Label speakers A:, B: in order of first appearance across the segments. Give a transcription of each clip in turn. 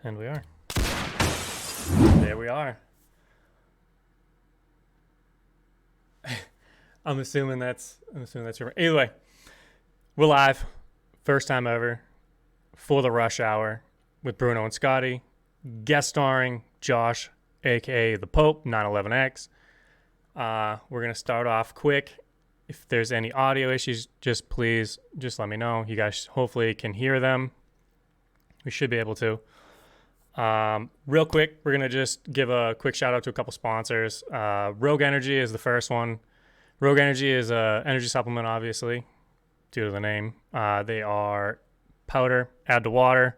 A: And we are. There we are. I'm assuming that's your. Either way, we're live. First time ever for the rush hour with Bruno and Scotty. Guest starring Josh, aka the Pope 911X. We're gonna start off quick. If there's any audio issues, just let me know. You guys hopefully can hear them. We should be able to. Real quick, we're going to just give a quick shout out to a couple sponsors. Rogue Energy is the first one. Rogue Energy is an energy supplement, obviously, due to the name. They are powder, add to water.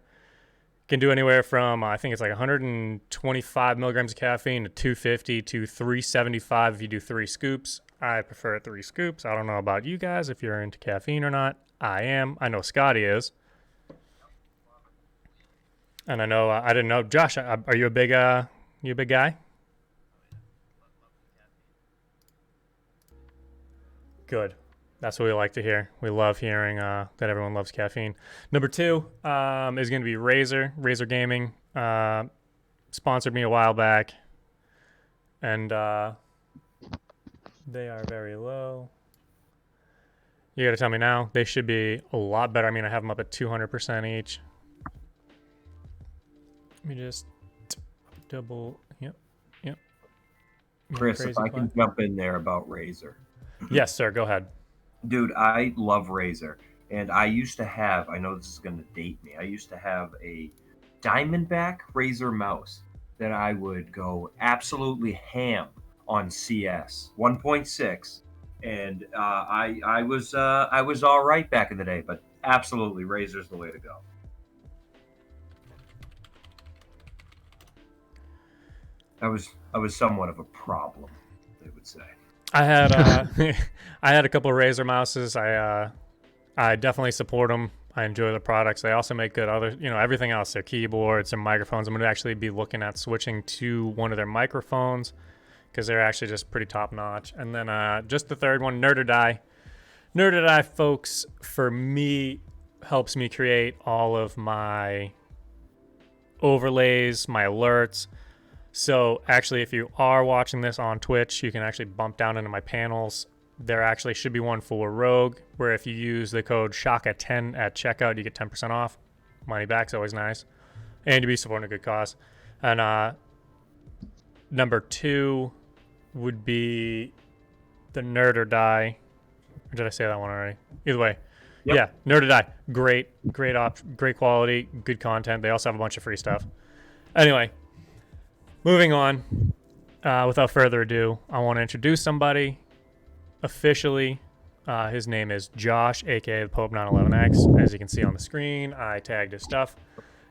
A: Can do anywhere from, I think it's like 125 milligrams of caffeine to 250 to 375 if you do 3 scoops. I prefer 3 scoops. I don't know about you guys if you're into caffeine or not. I am. I know Scotty is. And I know I didn't know, Josh. Are you a big guy? Good. That's what we like to hear. We love hearing that everyone loves caffeine. Number 2 is going to be Razer. Razer Gaming sponsored me a while back, and they are very low. You got to tell me now. They should be a lot better. I mean, I have them up at 200% each. Let me just double. Yep.
B: Chris, if I can jump in there about Razer.
A: Yes, sir. Go ahead.
B: Dude, I love Razer. And I used to have, I know this is going to date me, I used to have a Diamondback Razer mouse that I would go absolutely ham on CS 1.6. And I was all right back in the day, but absolutely Razer's the way to go. I was somewhat of a problem, they would say.
A: I had I had a couple of Razer mouses. I definitely support them. I enjoy the products. They also make good other, everything else. Their keyboards, their microphones. I'm going to actually be looking at switching to one of their microphones because they're actually just pretty top notch. And then just the third one, Nerd or Die. Nerd or Die, folks, for me, helps me create all of my overlays, my alerts. So actually, if you are watching this on Twitch, you can actually bump down into my panels. There actually should be one for Rogue, where if you use the code SHAKA10 at checkout, you get 10% off. Money back's always nice. And you be supporting a good cause. And number 2 would be the Nerd or Die. Or did I say that one already? Either way. Yep. Yeah, Nerd or Die. Great quality, good content. They also have a bunch of free stuff. Anyway. Moving on, without further ado, I want to introduce somebody officially. His name is Josh, aka the Pope 911X. As you can see on the screen, I tagged his stuff,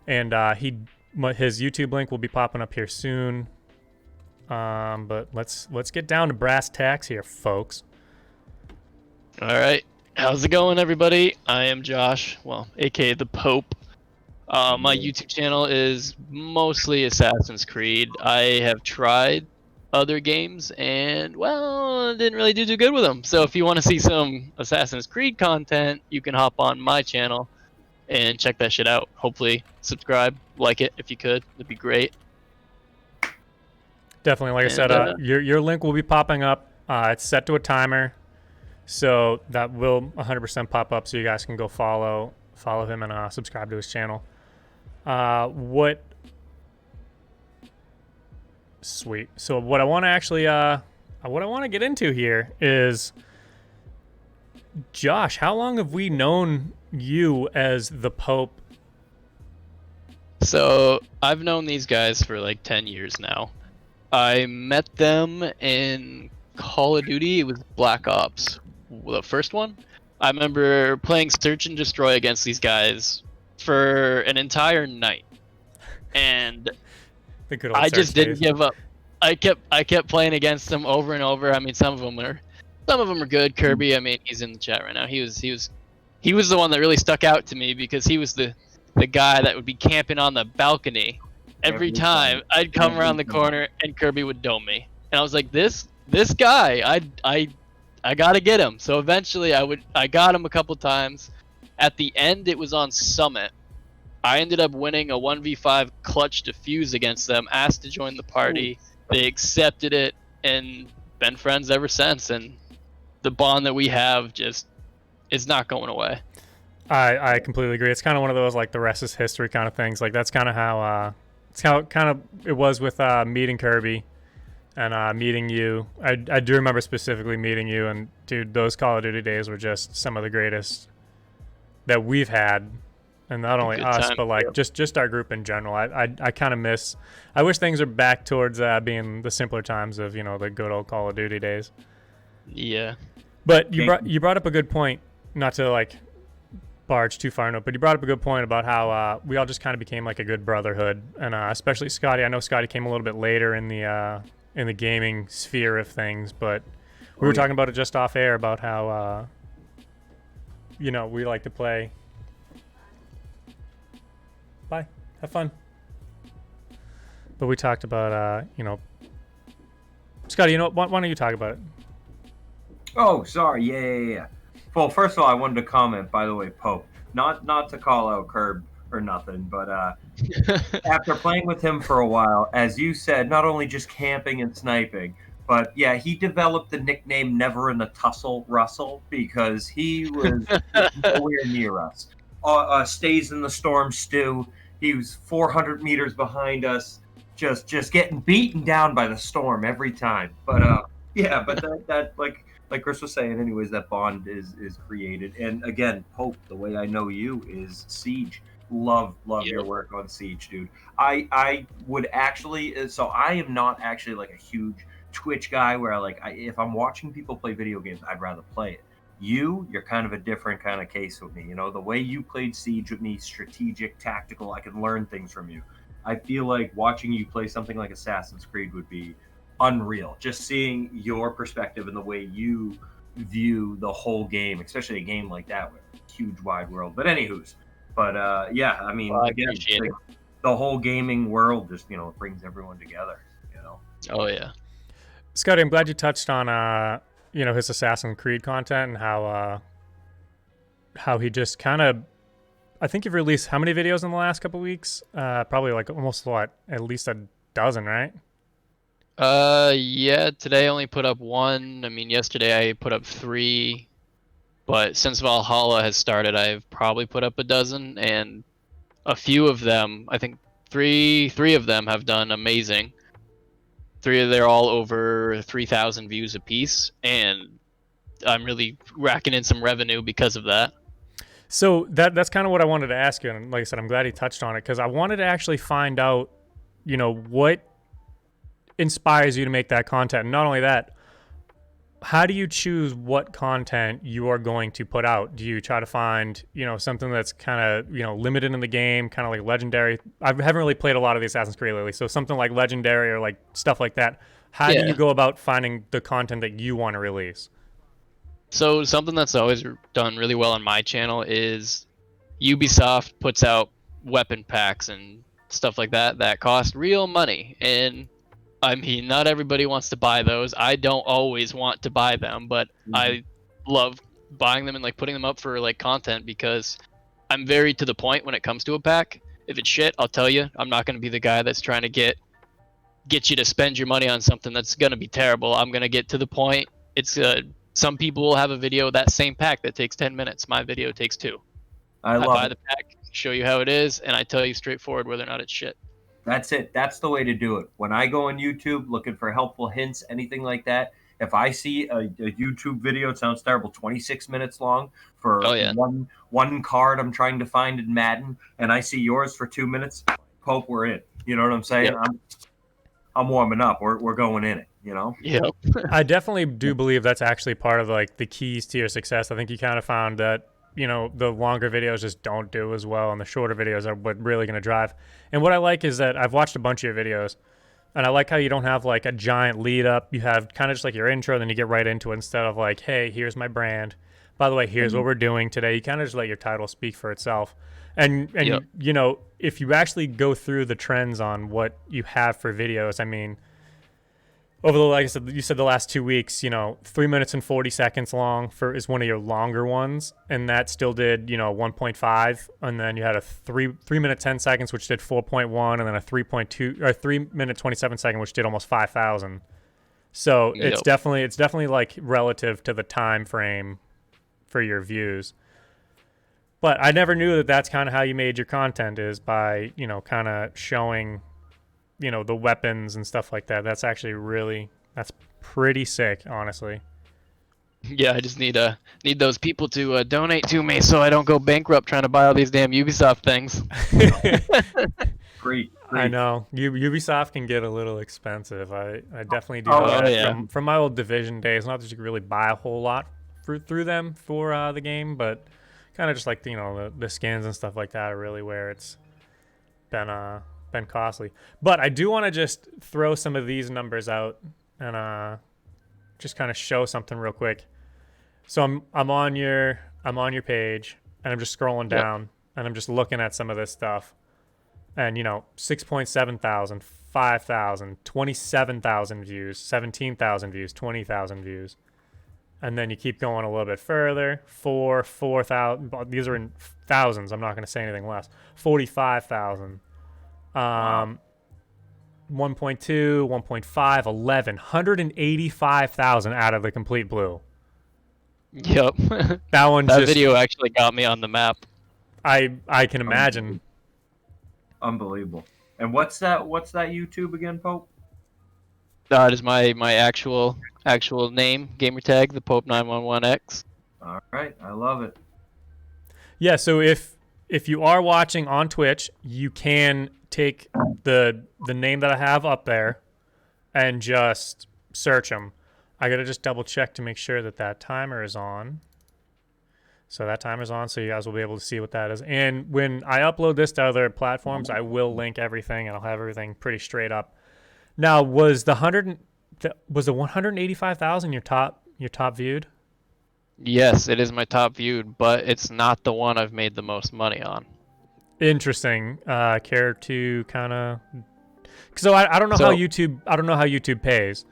A: and his YouTube link will be popping up here soon. But let's get down to brass tacks here, folks.
C: All right, how's it going, everybody? I am Josh, aka the Pope. My YouTube channel is mostly Assassin's Creed. I have tried other games and, didn't really do too good with them. So if you want to see some Assassin's Creed content, you can hop on my channel and check that shit out. Hopefully subscribe, like it if you could. That'd be great.
A: Definitely, like I said, your link will be popping up. It's set to a timer, so that will 100% pop up so you guys can go follow him and subscribe to his channel. Sweet. So what I want to actually, what I want to get into here is, Josh, how long have we known you as the Pope?
C: So I've known these guys for like 10 years now. I met them in Call of Duty. It was Black Ops, the first one. I remember playing Search and Destroy against these guys for an entire night, and I just didn't give up. I kept playing against them over and over. I mean, some of them are good. Kirby, I mean, he's in the chat right now. He was the one that really stuck out to me because he was the guy that would be camping on the balcony every time I'd come around the corner and Kirby would dome me, and I was like, this guy, I gotta get him. So eventually I got him a couple times. At the end, it was on Summit, I ended up winning a 1v5 clutch defuse against them, asked to join the party. They accepted it and been friends ever since. And the bond that we have just is not going away.
A: I completely agree. It's kind of one of those like the rest is history kind of things. Like that's kind of how kind of it was with meeting Kirby and meeting you. I do remember specifically meeting you, and dude, those Call of Duty days were just some of the greatest that we've had, and not only
C: Good
A: us
C: time.
A: but like
C: Yep.
A: just our group in general. I kind of miss. I wish things are back towards being the simpler times of the good old Call of Duty days.
C: Yeah.
A: But you brought up a good point. Not to like barge too far into it, but you brought up a good point about how we all just kind of became like a good brotherhood, and especially Scotty. I know Scotty came a little bit later in the gaming sphere of things, but we were talking about it just off air about how we like to play. Bye, have fun. But we talked about Scotty. Why don't you talk about it?
B: Oh, sorry. Yeah. Well, first of all, I wanted to comment, by the way, Pope. Not to call out Curb or nothing, but after playing with him for a while, as you said, not only just camping and sniping, but yeah, he developed the nickname Never in the Tussle Russell because he was nowhere near us. Stays in the storm stew. He was 400 meters behind us, just getting beaten down by the storm every time. But yeah, but that like Chris was saying, anyways, that bond is created. And again, Pope, the way I know you is Siege. Love your
C: Yep.
B: work on Siege, dude. I would actually, so I am not actually like a huge Twitch guy where if I'm watching people play video games, I'd rather play it. You're kind of a different kind of case with me. The way you played Siege with me, strategic, tactical, I can learn things from you. I feel like watching you play something like Assassin's Creed would be unreal. Just seeing your perspective and the way you view the whole game, especially a game like that with a huge wide world. But anywho's, yeah, I mean,
C: Well, I
B: again,
C: appreciate it.
B: the whole gaming world just brings everyone together.
C: Oh yeah.
A: Scotty, I'm glad you touched on his Assassin's Creed content and how he just kind of. I think you've released how many videos in the last couple weeks? Probably like almost at least a dozen, right?
C: Yeah, today I only put up one. I mean, yesterday I put up 3, but since Valhalla has started, I've probably put up a dozen, and a few of them, I think three of them have done amazing. They're all over 3,000 views apiece, and I'm really racking in some revenue because of that.
A: So that's kind of what I wanted to ask you, and like I said, I'm glad he touched on it because I wanted to actually find out, what inspires you to make that content. And not only that, how do you choose what content you are going to put out? Do you try to find, something that's kind of, limited in the game, kind of like legendary? I haven't really played a lot of the Assassin's Creed lately, so something like legendary or like stuff like that. How do you go about finding the content that you want to release?
C: So something that's always done really well on my channel is Ubisoft puts out weapon packs and stuff like that that cost real money, and I mean, not everybody wants to buy those. I don't always want to buy them, but I love buying them and like putting them up for like content because I'm very to the point when it comes to a pack. If it's shit, I'll tell you. I'm not going to be the guy that's trying to get you to spend your money on something that's going to be terrible. I'm going to get to the point. It's some people will have a video that same pack that takes 10 minutes. My video takes 2. I buy the pack, show you how it is, and I tell you straightforward whether or not it's shit.
B: That's it. That's the way to do it. When I go on YouTube looking for helpful hints, anything like that, if I see a YouTube video, it sounds terrible, 26 minutes long for one card I'm trying to find in Madden, and I see yours for 2 minutes, Pope, we're in. You know what I'm saying?
C: Yep.
B: I'm warming up. We're going in it.
C: Yep.
A: I definitely do believe that's actually part of like the keys to your success. I think you kind of found that the longer videos just don't do as well, and the shorter videos are what really going to drive. And what I like is that I've watched a bunch of your videos, and I like how you don't have like a giant lead up. You have kind of just like your intro, then you get right into it instead of like, hey, here's my brand. By the way, here's what we're doing today. You kind of just let your title speak for itself. And
C: Yep.
A: If you actually go through the trends on what you have for videos, I mean, over the, like I said, you said the last 2 weeks, 3 minutes and 40 seconds long is one of your longer ones, and that still did 1.5, and then you had a 3 minute 10 seconds which did 4.1, and then a 3.2 or 3 minute 27 second which did almost 5,000. So
C: Yep.
A: it's definitely like relative to the time frame for your views. But I never knew that that's kind of how you made your content, is by kind of showing the weapons and stuff like that. That's actually that's pretty sick, honestly.
C: Yeah, I just need those people to donate to me so I don't go bankrupt trying to buy all these damn Ubisoft things.
B: Great.
A: I know Ubisoft can get a little expensive. I definitely do
B: Oh,
A: know that
C: yeah.
A: from my old Division days. Not that you could really buy a whole lot through them for the game, but kind of just like the skins and stuff like that are really where it's been costly. But I do want to just throw some of these numbers out and just kind of show something real quick. So I'm on your page, and I'm just scrolling down, and I'm just looking at some of this stuff. And 6.7 thousand, 5,000, 27,000 views, 17,000 views, 20,000 views. And then you keep going a little bit further. 4,000. These are in thousands. I'm not going to say anything less. 45,000.
B: Wow.
A: 1.2, 1.5, 11, 185,000 out of the complete blue.
C: Yep.
A: That one
C: That
A: just,
C: video actually got me on the map.
A: I can imagine.
B: Unbelievable. And what's that YouTube again, Pope?
C: That is my actual name, gamer tag, the Pope 911X.
B: All right, I love it.
A: Yeah, so if you are watching on Twitch, you can take the name that I have up there and just search them. I gotta just double check to make sure that timer is on. So that timer's on, so you guys will be able to see what that is. And when I upload this to other platforms, I will link everything, and I'll have everything pretty straight up. Now, was the 185,000 your top viewed?
C: Yes, it is my top viewed, but it's not the one I've made the most money on.
A: Interesting. Care to kind of? So I don't know how YouTube pays.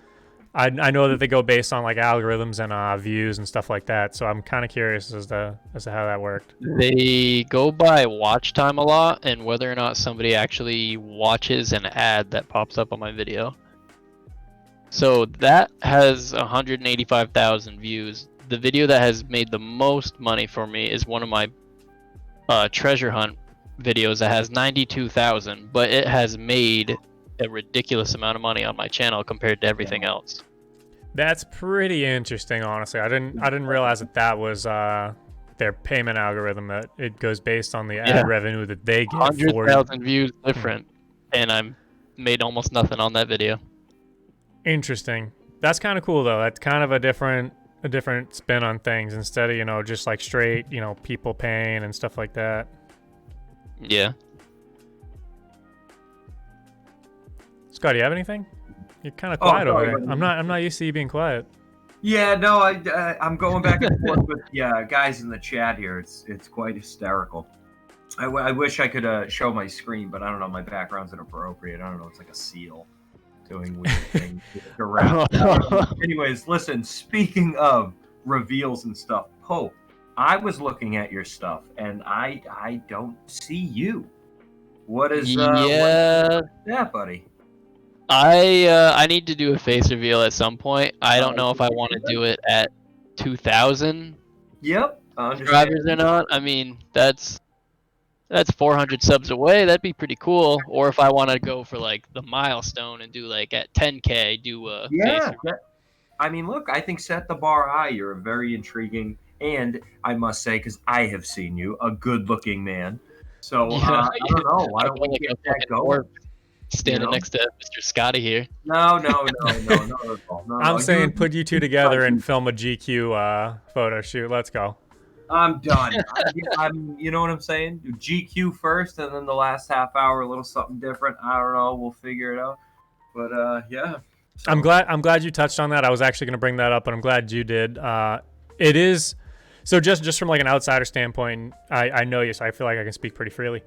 A: I know that they go based on like algorithms and views and stuff like that. So I'm kind of curious as to how that worked.
C: They go by watch time a lot and whether or not somebody actually watches an ad that pops up on my video. So that has 185,000 views. The video that has made the most money for me is one of my treasure hunt videos that has 92,000, but it has made a ridiculous amount of money on my channel compared to everything else.
A: That's pretty interesting, honestly. I didn't realize that was their payment algorithm, that it goes based on the ad revenue that they get.
C: 100,000 views different, and I made almost nothing on that video.
A: Interesting. That's kind of cool though. That's kind of a different spin on things, instead of just like straight people paying and stuff like that.
C: Yeah.
A: Scott, do you have anything? You're kind of quiet over there. I'm not used to you being quiet.
B: Yeah, no, I'm going back and forth with guys in the chat here. It's quite hysterical. I wish I could show my screen, but I don't know. My background's inappropriate. I don't know. It's like a seal doing weird things around. Anyways, listen. Speaking of reveals and stuff, Pope, I was looking at your stuff and I don't see you. What is that, buddy?
C: I need to do a face reveal at some point. I don't know if I want to do it at 2,000 subscribers or not. I mean, that's 400 subs away. That'd be pretty cool. Or if I want to go for like the milestone and do like at 10K, do a face reveal.
B: I mean, look, I think set the bar high. You're a very intriguing, and I must say, because I have seen you, a good-looking man. So I don't know. Why don't we get that going?
C: Standing next to Mr. Scotty here.
B: No.
A: I'm saying put you two together and film a GQ photo shoot. Let's go.
B: I'm done. You know what I'm saying? Do GQ first, and then the last half hour, a little something different. I don't know. We'll figure it out. But yeah. So.
A: I'm glad you touched on that. I was actually going to bring that up, but I'm glad you did. It is so just from like an outsider standpoint. I know you, so I feel like I can speak pretty freely.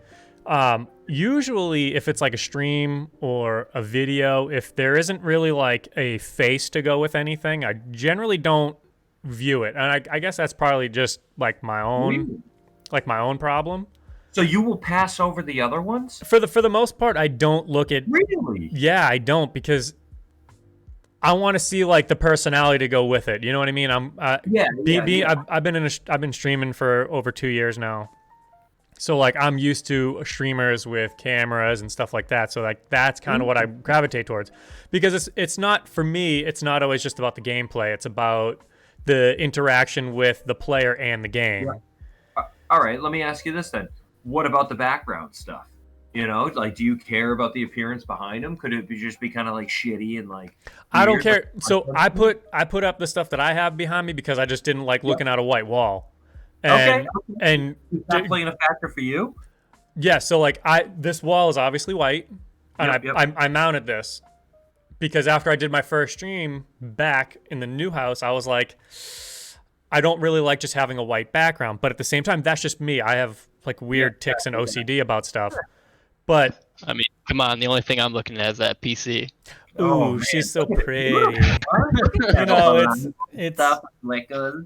A: Usually, if it's like a stream or a video, if there isn't really like a face to go with anything, I generally don't view it, and I guess that's probably just like
B: Really?
A: my own problem.
B: So you will pass over the other ones?
A: For the most part, I don't look at.
B: Really?
A: Yeah, I don't, because I want to see like the personality to go with it. You know what I mean? I've been streaming for over 2 years now. So like I'm used to streamers with cameras and stuff like that. So like that's kind of what I gravitate towards, because it's not, for me, it's not always just about the gameplay. It's about the interaction with the player and the game.
B: Yeah. All right, let me ask you this then. What about the background stuff? You know, like, do you care about the appearance behind them? Could it just be kind of like shitty and like
A: I don't
B: weird,
A: care.
B: like,
A: So I put up the stuff that I have behind me because I just didn't like looking at a white wall.
B: Okay.
A: And
B: Is that playing a factor for you?
A: yeah, so like this wall is obviously white, and
B: Yep.
A: I mounted this because after I did my first stream back in the new house, I was like, I don't really like just having a white background, but at the same time, that's just me. I have like weird tics and OCD about stuff. But
C: I mean, come on. The only thing I'm looking at is that PC.
A: ooh,
B: Oh, man.
A: she's so pretty.
B: You
A: You know, it's
B: stuff like a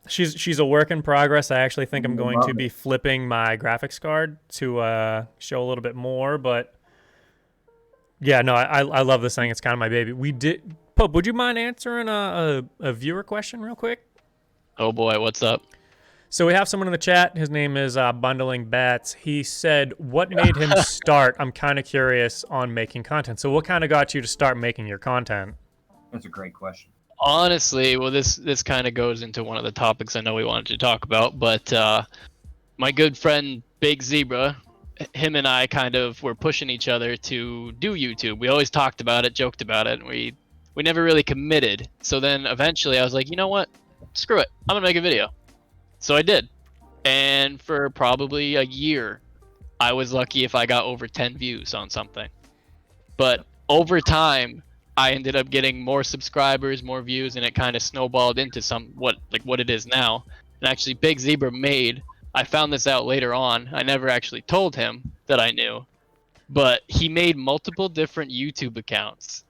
A: she's a work in progress. I actually think I'm going to
B: Love
A: be flipping my graphics card to show a little bit more, but yeah, no, I love this thing. It's kind of my baby. Pope, would you mind answering a viewer question real quick?
C: Oh boy, what's up?
A: So we have someone in the chat. His name is Bundling Bats. He said, what made him start? I'm kind of curious on making content. So what kind of got you to start making your content?
B: That's a great question.
C: Honestly, well, this kind of goes into one of the topics I know we wanted to talk about, but my good friend Big Zebra, him and I kind of were pushing each other to do YouTube. We always talked about it, joked about it, and we never really committed. So then eventually I was like, you know what? Screw it. I'm gonna make a video. So I did. And for probably a year, I was lucky if I got over 10 views on something. But over time, I ended up getting more subscribers, more views, and it kind of snowballed into what it is now. And actually, Big Zebra I found this out later on. I never actually told him that I knew, but he made multiple different YouTube accounts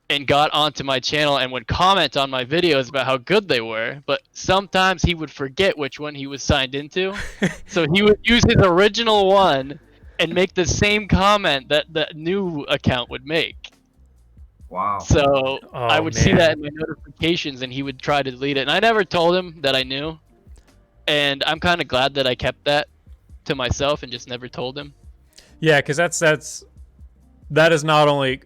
C: and got onto my channel and would comment on my videos about how good they were, but sometimes he would forget which one he was signed into. So he would use his original one and make the same comment that the new account would make.
B: Wow.
C: So I would see
A: man.
C: that in my notifications and he would try to delete it. And I never told him that I knew. And I'm kind of glad that I kept that to myself and just never told him.
A: Yeah, because that is not only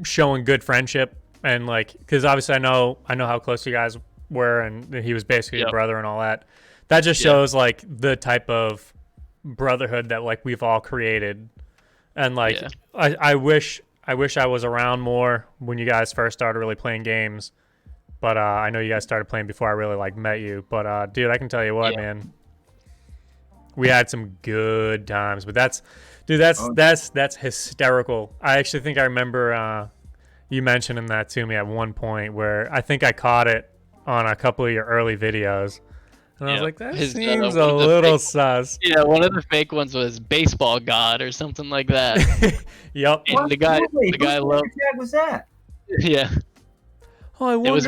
A: showing good friendship, and like, because obviously I know how close you guys were, and he was basically your brother and all that. That just shows like the type of brotherhood that like we've all created, and like I wish I was around more when you guys first started really playing games, but I know you guys started playing before I really like met you. But dude, I can tell you what, man, we had some good times. But that's hysterical. I actually think I remember you mentioning that to me at one point, where I think I caught it on a couple of your early videos, and I was like, that seems a little sus.
C: Yeah, one of the fake ones was Baseball God or something like that.
A: Yep.
C: And the guy loved.
B: What was that?
C: Yeah.
A: Oh, I wonder.
C: It was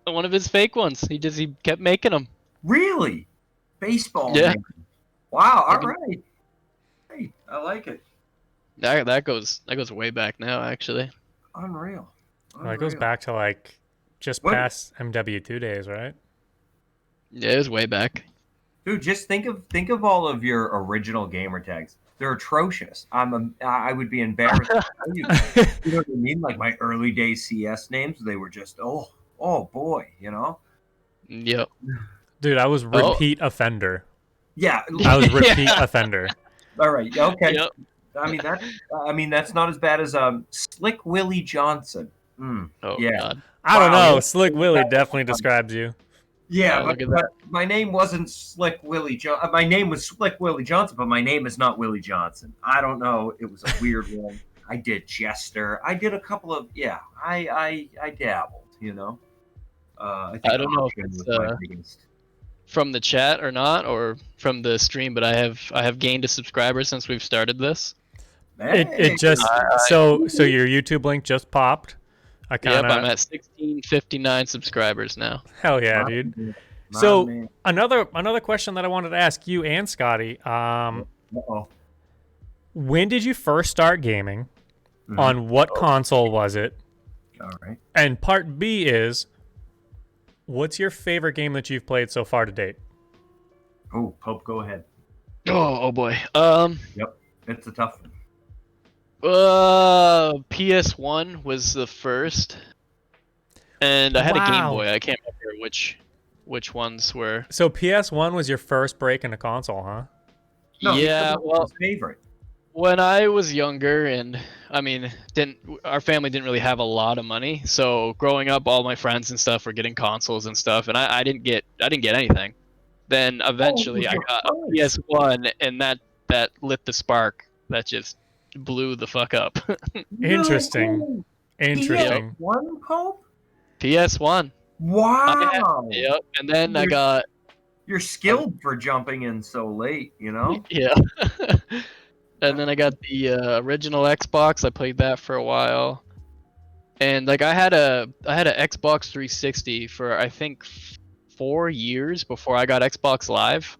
C: one of his fake ones. He kept making them.
B: Really? Baseball.
C: Yeah.
B: Man. Wow. All right. Hey, I like it.
C: That goes way back now, actually.
B: Unreal.
A: It goes back to like just past MW2 days, right?
C: Yeah, it was way back.
B: Dude, just think of all of your original gamer tags. They're atrocious. I would be embarrassed to tell you. You know what I mean? Like my early day CS names, they were just oh boy, you know.
C: Yep.
A: Dude, I was repeat offender.
B: Yeah.
A: I was repeat offender.
B: All right. Okay.
C: Yep.
B: I mean that's not as bad as Slick Willie Johnson.
C: Oh
B: yeah.
C: God.
A: I don't know. Slick Willie definitely describes you.
B: Yeah,
C: look at
B: but my name wasn't Slick Willie Johnson. My name was Slick Willie Johnson, but my name is not Willie Johnson. I don't know. It was a weird one. I did Jester. I did a couple of I dabbled. You know. I
C: don't know if it's from the chat or not, or from the stream, but I have gained a subscriber since we've started this.
A: It just so your YouTube link just popped. I kind
C: Yep, I'm
A: of
C: at 1659 subscribers now.
A: hell yeah,
B: My
A: dude.
B: man, my
A: So
B: man.
A: another question that I wanted to ask you and Scotty,
B: Uh-oh.
A: when did you first start gaming?
B: Mhm.
A: On what console was it?
B: All right.
A: And part B is, what's your favorite game that you've played so far to date?
B: Oh, Pope, go ahead.
C: Oh boy.
B: Yep, it's a tough one.
C: PS1 was the first, and I had a Game
A: Wow.
C: Boy. I can't remember which ones were.
A: So PS1 was your first break into console, huh?
B: No, he
C: Yeah,
B: said that was
C: well,
B: his favorite.
C: when I was younger, and I mean, our family didn't really have a lot of money, so growing up, all my friends and stuff were getting consoles and stuff, and I didn't get anything. Then eventually, I
B: your
C: got a
B: first.
C: PS1, and that lit the spark that just blew the fuck up.
A: Interesting.
B: No.
A: Interesting.
B: One Pope?
C: PS1.
B: Wow.
C: Yep. And then I got
B: You're skilled for jumping in so late, you know?
C: yeah. And then I got the original Xbox. I played that for a while. And like I had a Xbox 360 for I think 4 years before I got Xbox Live.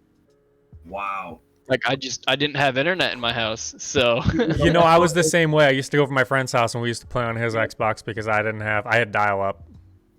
B: Wow.
C: Like I didn't have internet in my house. So
A: You know, I was the same way. I used to go over to my friend's house and we used to play on his Xbox because I had dial-up.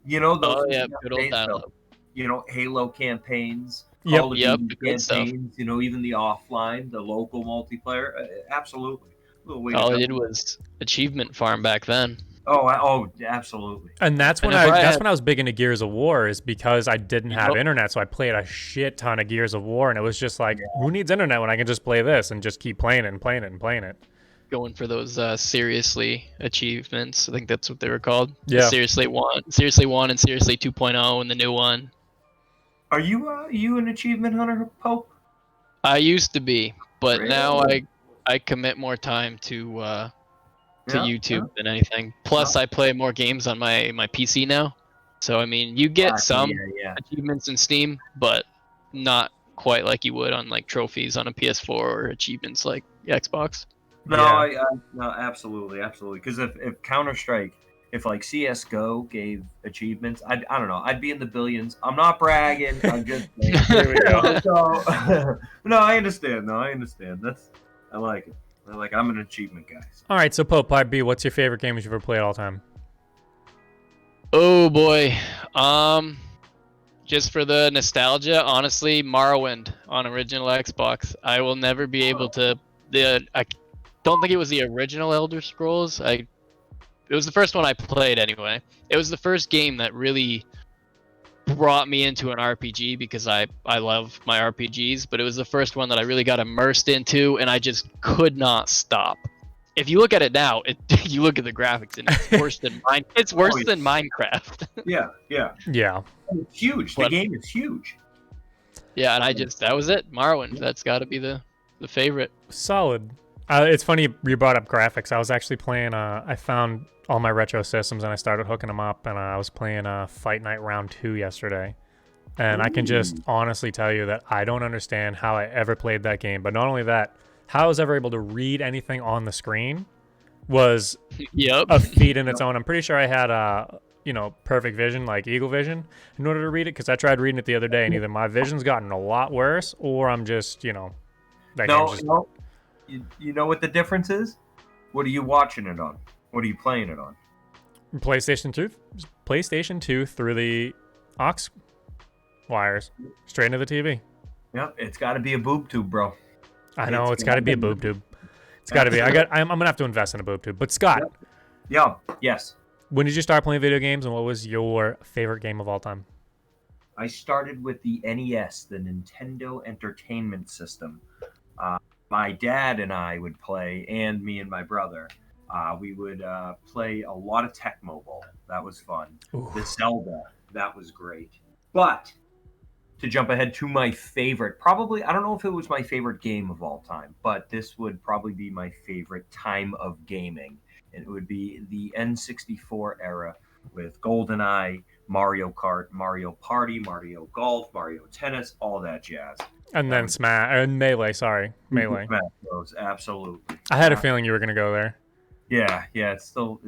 B: You know those
C: oh yeah, good old
B: days,
C: dial-up.
B: you know, Halo campaigns,
A: Yep.
B: Call of
C: Yep,
B: Duty
C: good stuff.
B: campaigns, you know, even the offline, the local multiplayer. Absolutely. Little way
C: All
B: to
C: I
B: go.
C: did was achievement farm back then.
B: Oh, absolutely.
A: And that's when
C: And if I
A: that's
C: had-
A: when I was big into Gears of War, is because I didn't have internet, so I played a shit ton of Gears of War, and it was just like, who needs internet when I can just play this and just keep playing it and playing it and playing it?
C: Going for those seriously achievements. I think that's what they were called.
A: Yeah.
C: Seriously 1, Seriously 1, and Seriously 2.0, and the new one.
B: Are you an achievement hunter, Pope?
C: I used to be, but now
B: Really?
C: I commit more time to
B: Yeah,
C: YouTube than anything. Plus, I play more games on my PC now. So I mean, you get some
B: Yeah.
C: achievements in Steam, but not quite like you would on like trophies on a PS4 or achievements like Xbox.
B: No,
A: Yeah.
B: no, absolutely. Because if Counter Strike, if like CS:GO gave achievements, I don't know, I'd be in the billions. I'm not bragging. I'm just saying.
A: Here we go.
B: So, no, I understand. I like it. I'm an achievement guy.
A: All right, so Pope, part B, what's your favorite game that you've ever played all time?
C: Oh boy. Just for the nostalgia, honestly, Morrowind on original Xbox. I will never be able to. I don't think it was the original Elder Scrolls. It was the first one I played anyway. It was the first game that really brought me into an RPG because I love my RPGs, but it was the first one that I really got immersed into, and I just could not stop. If you look at it now, you look at the graphics, and it's worse than mine. It's worse than Minecraft.
B: Yeah.
A: Yeah.
B: It's huge. The game is huge.
C: Yeah, and that was it. Morrowind. That's got to be the favorite.
A: Solid. It's funny you brought up graphics. I was actually playing, I found all my retro systems and I started hooking them up, and I was playing Fight Night Round 2 yesterday. And I can just honestly tell you that I don't understand how I ever played that game. But not only that, how I was ever able to read anything on the screen was
C: Yep.
A: a feat in its own. I'm pretty sure I had perfect vision, like eagle vision, in order to read it, because I tried reading it the other day, and either my vision's gotten a lot worse, or I'm just, that game's just...
B: No. You know what the difference is? What are you watching it on? What are you playing it on?
A: PlayStation 2 through the aux wires, straight into the TV.
B: Yep, it's got to be a boob tube, bro.
A: I know, it's got to be a boob tube. It's got to be. I'm gonna have to invest in a boob tube. But Scott,
B: Yes.
A: when did you start playing video games, and what was your favorite game of all time?
B: I started with the NES, the Nintendo Entertainment System. My dad and I would play, and me and my brother. We would play a lot of Tech Mobile. That was fun.
A: Ooh.
B: The Zelda, that was great. But to jump ahead to my favorite, probably, I don't know if it was my favorite game of all time, but this would probably be my favorite time of gaming. And it would be the N64 era with GoldenEye, Mario Kart, Mario Party, Mario Golf, Mario Tennis, all that jazz.
A: And then Smash and Melee. Sorry, Melee.
B: Smash Bros. Absolutely.
A: I had a feeling you were gonna go there.
B: Yeah, it's still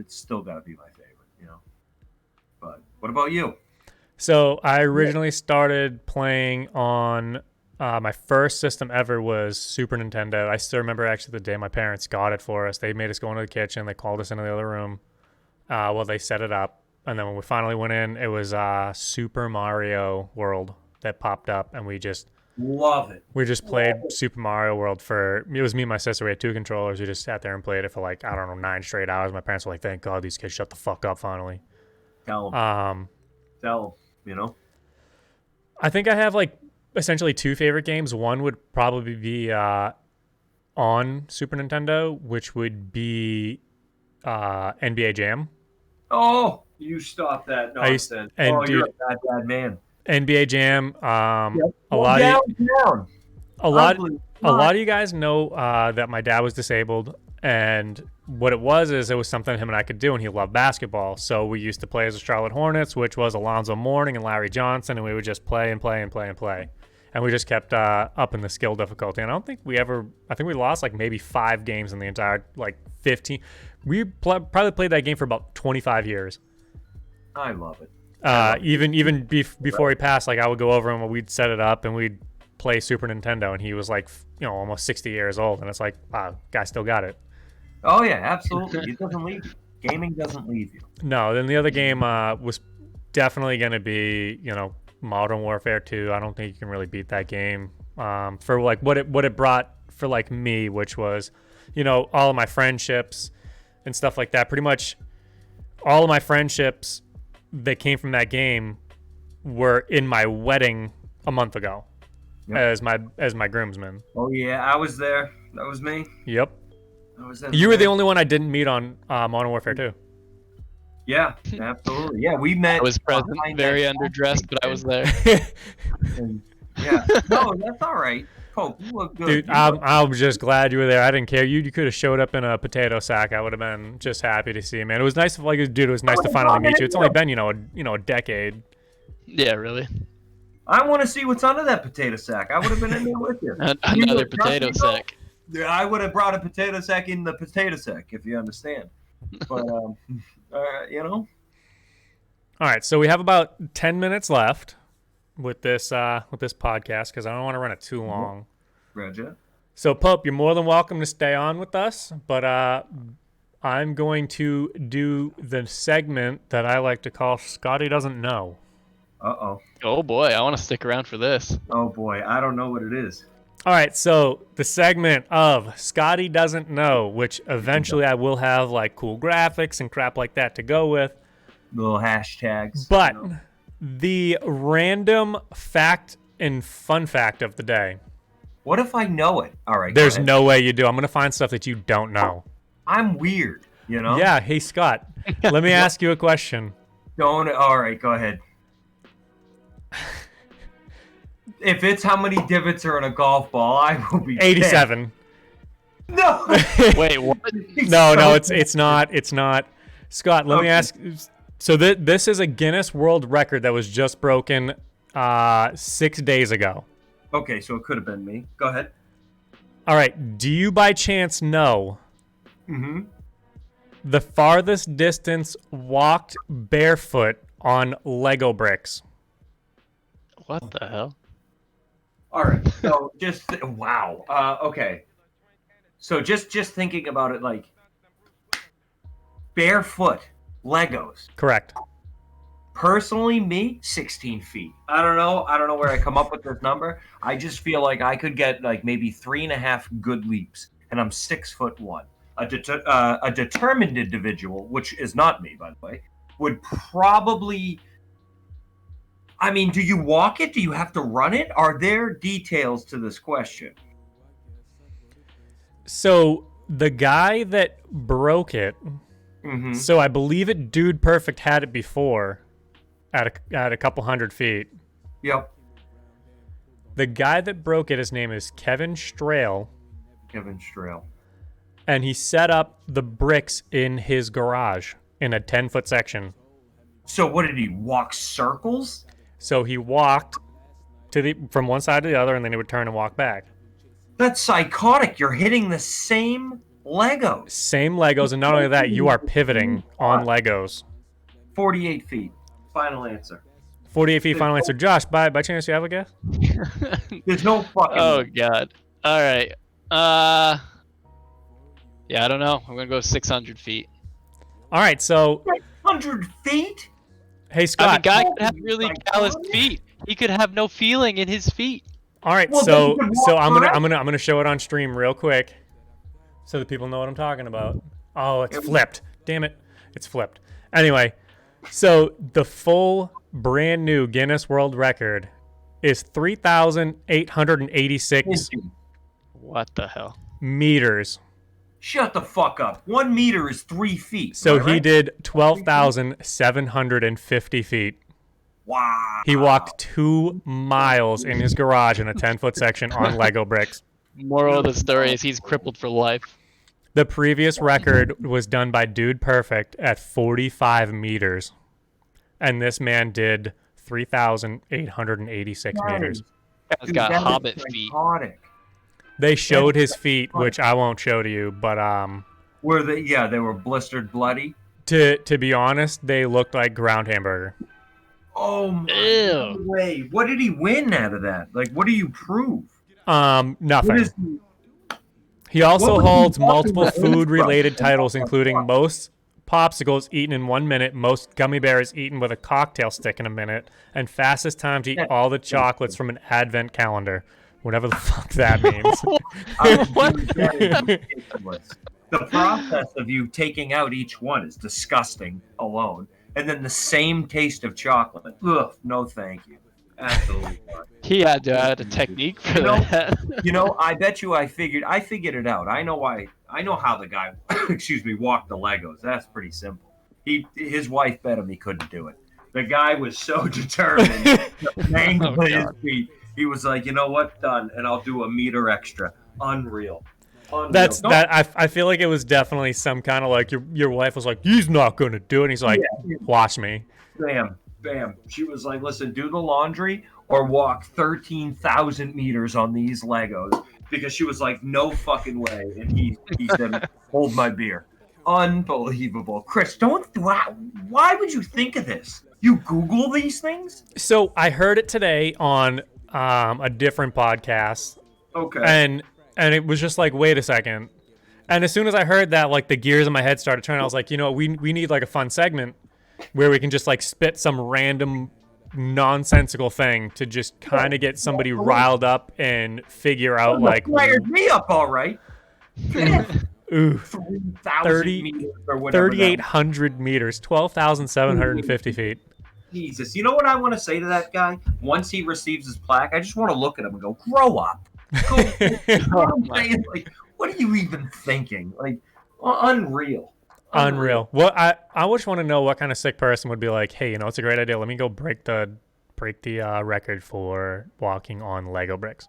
B: got to be my favorite, you know. But what about you?
A: So I originally started playing on my first system ever was Super Nintendo. I still remember actually the day my parents got it for us. They made us go into the kitchen. They called us into the other room while they set it up. And then when we finally went in, it was Super Mario World that popped up, and we just
B: love it.
A: We just played Super Mario World it was me and my sister. We had 2 controllers. We just sat there and played it for like, I don't know, 9 straight hours. My parents were like, thank God these kids shut the fuck up finally.
B: Tell them, you know.
A: I think I have like essentially 2 favorite games. One would probably be on Super Nintendo, which would be NBA Jam.
B: Oh, you stop that nonsense. You're a bad man.
A: NBA Jam.
B: A
A: lot of you guys know that my dad was disabled, and what it was something him and I could do, and he loved basketball. So we used to play as the Charlotte Hornets, which was Alonzo Mourning and Larry Johnson, and we would just play and play and play and play. And we just kept up in the skill difficulty. And I think we lost like maybe 5 games in the entire like 15. We probably played that game for about 25 years.
B: I love it.
A: Even before he passed, like I would go over and we'd set it up and we'd play Super Nintendo, and he was like, almost 60 years old, and it's like, wow, guy still got it.
B: Oh yeah, absolutely. It doesn't leave you. Gaming doesn't leave you.
A: No, then the other game was definitely going to be, Modern Warfare 2. I don't think you can really beat that game for like what it brought for like me, which was, all of my friendships and stuff like that. Pretty much all of my friendships that came from that game were in my wedding a month ago. Yep. as my groomsman.
B: Oh yeah, I was there. That was me.
A: Yep. You were the only one I didn't meet on Modern Warfare 2.
B: Yeah, absolutely. Yeah, we met.
C: I was present, very underdressed, but I was there.
B: Yeah. No, that's all right. Pope, you look good.
A: Dude, I'm just glad you were there. I didn't care. You could have showed up in a potato sack. I would have been just happy to see you, man. It was nice. It was nice to finally meet you. It's only been, a decade.
C: Yeah, really.
B: I want to see what's under that potato sack. I would have been in there with you.
C: Another potato sack.
B: Yeah, I would have brought a potato sack in the potato sack, if you understand. But,
A: All right, so we have about 10 minutes left with this podcast because I don't want to run it too long.
B: Roger.
A: So, Pope, you're more than welcome to stay on with us, but I'm going to do the segment that I like to call Scotty Doesn't Know.
B: Uh-oh.
C: Oh, boy, I want to stick around for this.
B: Oh, boy, I don't know what it is.
A: All right, so the segment of Scotty Doesn't Know, which eventually I will have like cool graphics and crap like that to go with.
B: Little hashtags.
A: But the random fact and fun fact of the day.
B: What if I know it? All right.
A: There's no way you do. I'm going to find stuff that you don't know.
B: I'm weird,
A: Yeah, hey, Scott, let me ask you a question.
B: All right, go ahead. If it's how many divots are in a golf ball, I will be
A: 87.
B: Dead. No.
C: Wait, what?
A: No, it's not. It's not. Scott, let me ask. So this is a Guinness World Record that was just broken 6 days ago.
B: Okay, so it could have been me. Go ahead.
A: All right. Do you by chance know the farthest distance walked barefoot on Lego bricks?
C: What the hell?
B: All right. So wow. Okay. So just thinking about it, like barefoot Legos.
A: Correct.
B: Personally, me, 16 feet. I don't know where I come up with this number. I just feel like I could get like maybe 3.5 good leaps, and I'm 6'1". A determined individual, which is not me, by the way, would probably. I mean, do you walk it? Do you have to run it? Are there details to this question?
A: So the guy that broke it, so I believe it Dude Perfect had it before at a couple 100 feet.
B: Yep.
A: The guy that broke it, his name is Kevin Strail. And he set up the bricks in his garage in a 10-foot section.
B: So what did he walk circles?
A: So he walked from one side to the other, and then he would turn and walk back.
B: That's psychotic. You're hitting the same Legos.
A: Same Legos, and not only that, you are pivoting on Legos.
B: 48 feet. Final answer.
A: 48 feet, final answer. Josh, by chance, you have a guess?
B: There's no fucking.
C: Oh god. All right. Yeah, I don't know. I'm gonna go 600 feet.
A: All right, so
B: 100 feet?
A: hey Scott.
C: I mean, guy could have really callous feet. He could have no feeling in his feet.
A: All right,
B: Well,
A: so
B: then you can walk
A: I'm gonna show it on stream real quick, so that people know what I'm talking about. Oh, it's flipped. Damn it, it's flipped. Anyway, so the full brand new Guinness World Record is 3,886
C: What the hell?
A: meters.
B: Shut the fuck up. 1 meter is 3 feet.
A: So
B: right?
A: he did 12,750 feet.
B: Wow.
A: He walked 2 miles in his garage in a 10-foot section on Lego bricks.
C: Moral of the story is he's crippled for life.
A: The previous record was done by Dude Perfect at 45 meters. And this man did 3,886 meters.
C: Guy's got
B: that is
C: hobbit feet.
B: psychotic.
A: They showed his feet, which I won't show to you, but
B: Were they? Yeah, they were blistered, bloody.
A: to be honest, they looked like ground hamburger.
B: Oh my
C: Ew.
B: way! What did he win out of that? Like, what do you prove?
A: Nothing.
B: What is
A: He also
B: What was he
A: holds
B: talking
A: multiple
B: about?
A: food-related titles, including most popsicles eaten in 1 minute, most gummy bears eaten with a cocktail stick in a minute, and fastest time to eat all the chocolates from an advent calendar. Whatever the fuck that means.
B: The process of you taking out each one is disgusting alone, and then the same taste of chocolate. Ugh, no, thank you. Absolutely not.
C: He had to add a technique for that.
B: You know, I bet you I figured it out. I know why. I know how the guy, walked the Legos. That's pretty simple. His wife bet him he couldn't do it. The guy was so determined to mangle his feet. He was like, you know what, done, and I'll do a meter extra. Unreal.
A: That's that. I feel like it was definitely some kind of like your wife was like, he's not gonna do it. And he's like, watch me.
B: Bam, bam. She was like, listen, do the laundry or walk 13,000 meters on these Legos, because she was like, no fucking way. And he said, hold my beer. Unbelievable. Chris, why would you think of this? You Google these things?
A: So I heard it today on a different podcast.
B: Okay.
A: And it was just like, wait a second. And as soon as I heard that, like the gears in my head started turning. I was like, you know, we need like a fun segment where we can just like spit some random nonsensical thing to just kind of get somebody riled up and figure out like
B: fired me up all right.
A: Ooh,
B: 3,000 meters or whatever.
A: 3,800 meters, 12,750 feet.
B: Jesus. You know what I want to say to that guy? Once he receives his plaque, I just want to look at him and go, grow up. Go, like, what are you even thinking? Like, unreal.
A: Unreal. Well, I just want to know what kind of sick person would be like, hey, you know, it's a great idea. Let me go break the record for walking on Lego bricks.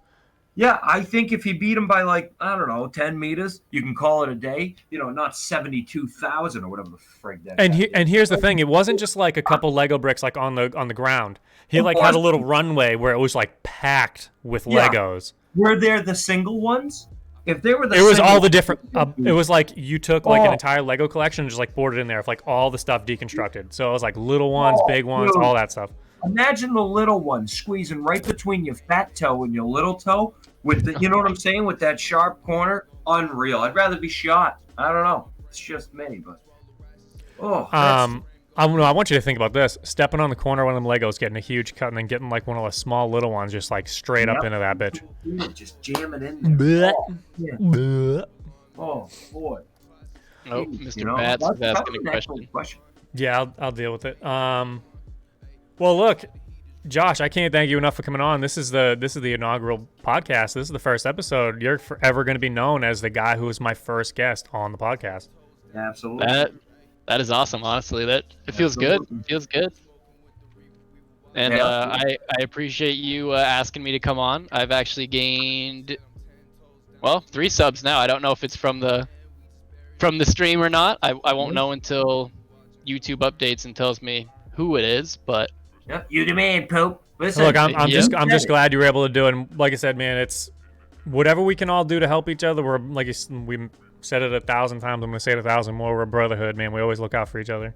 B: Yeah, I think if he beat him by like, I don't know, 10 meters, you can call it a day. You know, not 72,000 or whatever the frig that is.
A: And here's the thing, it wasn't just like a couple Lego bricks like on the ground. He like had a little runway where it was like packed with Legos.
B: Were there the single ones? If they were
A: it was all the different it was like you took like an entire Lego collection and just like poured it in there with like all the stuff deconstructed. So it was like little ones, big ones, all that stuff.
B: Imagine the little one squeezing right between your fat toe and your little toe with the, you know what I'm saying, with that sharp corner. Unreal. I'd rather be shot. I don't know. It's just me, but
A: I want you to think about this: stepping on the corner of one of them Legos, getting a huge cut, and then getting like one of the small little ones, just like straight up into that bitch.
B: Just jamming in there. Oh boy.
C: Oh, Mr. Bats is asking a question.
A: Yeah, I'll deal with it. Well, look, Josh, I can't thank you enough for coming on. This is the inaugural podcast. This is the first episode. You're forever going to be known as the guy who was my first guest on the podcast.
B: Absolutely.
C: That is awesome. Honestly, it feels good. It feels good. And I appreciate you asking me to come on. I've actually gained 3 subs now. I don't know if it's from the stream or not. I won't know until YouTube updates and tells me who it is, but
B: Yep, you the man, Pope. Listen,
A: Look, I'm
C: Yeah.
A: just glad you were able to do it. And like I said, man, it's whatever we can all do to help each other. We're like we said it 1,000 times. I'm gonna say it 1,000 more. We're a brotherhood, man. We always look out for each other.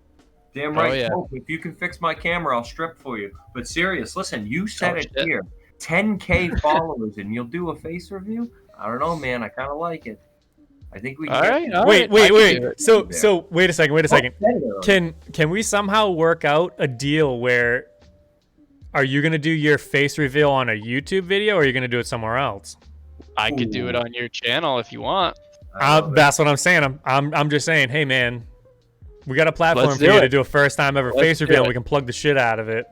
B: Damn
C: Oh,
B: right,
C: yeah.
B: Pope. If you can fix my camera, I'll strip for you. But serious, listen, you said
C: Oh,
B: it
C: shit.
B: here. 10K followers, and you'll do a face review? I don't know, man. I kind of like it. I think we can
C: All
B: get
C: right,
B: there.
C: all
A: Wait,
C: right, I can do it.
A: So wait a second.
B: Oh, said it earlier.
A: Can we somehow work out a deal where are you gonna do your face reveal on a YouTube video, or are you gonna do it somewhere else?
C: I could do it on your channel if you want.
B: I love it.
A: That's what I'm saying. I'm just saying. Hey, man, we got a platform
C: Let's
A: for
C: do
A: you
C: it.
A: to do a first time ever
C: Let's
A: face
C: do
A: reveal.
C: it.
A: We can plug the shit out of it.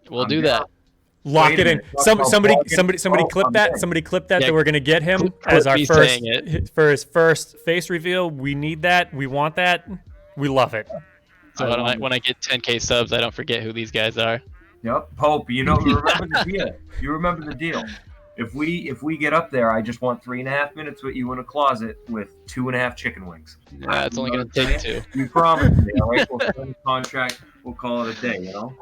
C: We'll
B: I'm
C: do
B: down.
C: that.
A: Lock
B: Wait a
A: it in.
B: minute. Talk
A: Somebody
B: about plugging.
A: somebody
B: Oh,
A: clip
B: I'm
A: that.
B: in.
A: Somebody clip that.
C: Yeah,
A: That we're gonna get him
C: clip
A: as our
C: me
A: first
C: saying it.
A: for his first face reveal. We need that. We want that. We love it.
C: So when I get 10K subs, I don't forget who these guys are.
B: Yep, Pope. You know, remember the deal. You remember the deal. If we get up there, I just want 3.5 minutes with you in a closet with 2.5 chicken wings.
C: Yeah, it's only gonna take 2.
B: You promised me, all right? We'll sign the contract. We'll call it a day, you know?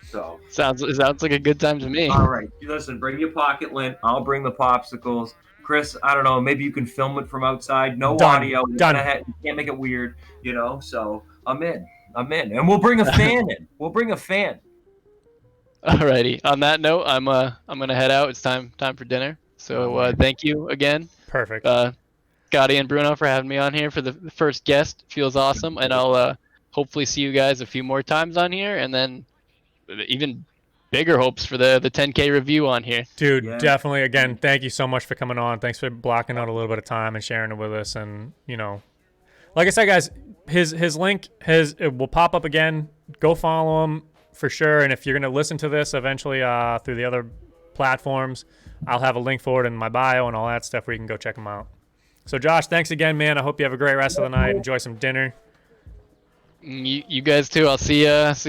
B: So,
C: Sounds like a good time to me.
B: all right. Listen, bring your pocket lint. I'll bring the popsicles. Chris, I don't know. Maybe you can film it from outside. No
A: Done.
B: audio.
A: Done.
B: You can't make it weird, you know? So, I'm in. And we'll bring a fan in. We'll bring a fan.
C: Alrighty. On that note, I'm gonna head out. It's time for dinner. So thank you again,
A: Perfect.
C: Scotty and Bruno, for having me on here for the first guest. Feels awesome, and I'll hopefully see you guys a few more times on here, and then even bigger hopes for the 10K review on here.
A: Dude,
B: Yeah.
A: definitely. Again, thank you so much for coming on. Thanks for blocking out a little bit of time and sharing it with us. And like I said, guys, his link it will pop up again. Go follow him for sure. And if you're gonna listen to this eventually through the other platforms, I'll have a link for it in my bio and all that stuff where you can go check him out. So Josh, thanks again, man. I hope you have a great rest of the night. Enjoy some dinner.
C: You guys too. I'll see you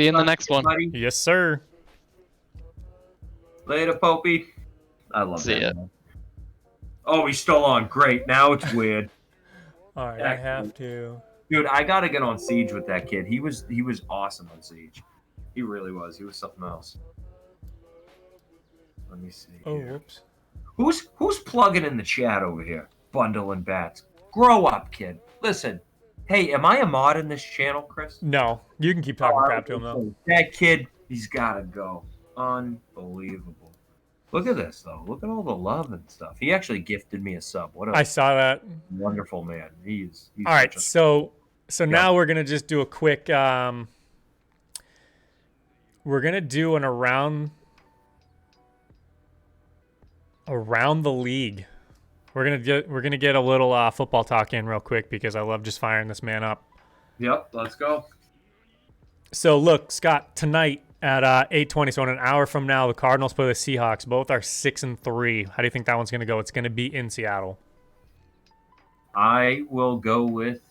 C: in the next one.
B: Buddy.
A: Yes, sir.
B: Later, Popey. I love
C: See
B: that.
C: ya.
B: Man. Oh, he's still on. Great. Now it's weird.
A: All right, I have to.
B: Dude, I gotta get on Siege with that kid. He was awesome on Siege. He really was. He was something else. Let me see.
A: Oh,
B: here.
A: whoops.
B: Who's plugging in the chat over here? Bundling bats. Grow up, kid. Listen. Hey, am I a mod in this channel, Chris?
A: No, you can keep talking crap to him though.
B: That kid, he's gotta go. Unbelievable. Look at this though. Look at all the love and stuff. He actually gifted me a sub. What a
A: I saw that.
B: wonderful man. He's
A: All right,
B: such a-
A: so now we're gonna just do a quick. We're gonna do an around the league. We're gonna get a little football talk in real quick because I love just firing this man up.
B: Yep, let's go.
A: So look, Scott, tonight at 8:20, so in an hour from now, the Cardinals play the Seahawks. Both are 6-3. How do you think that one's gonna go? It's gonna be in Seattle.
B: I will go with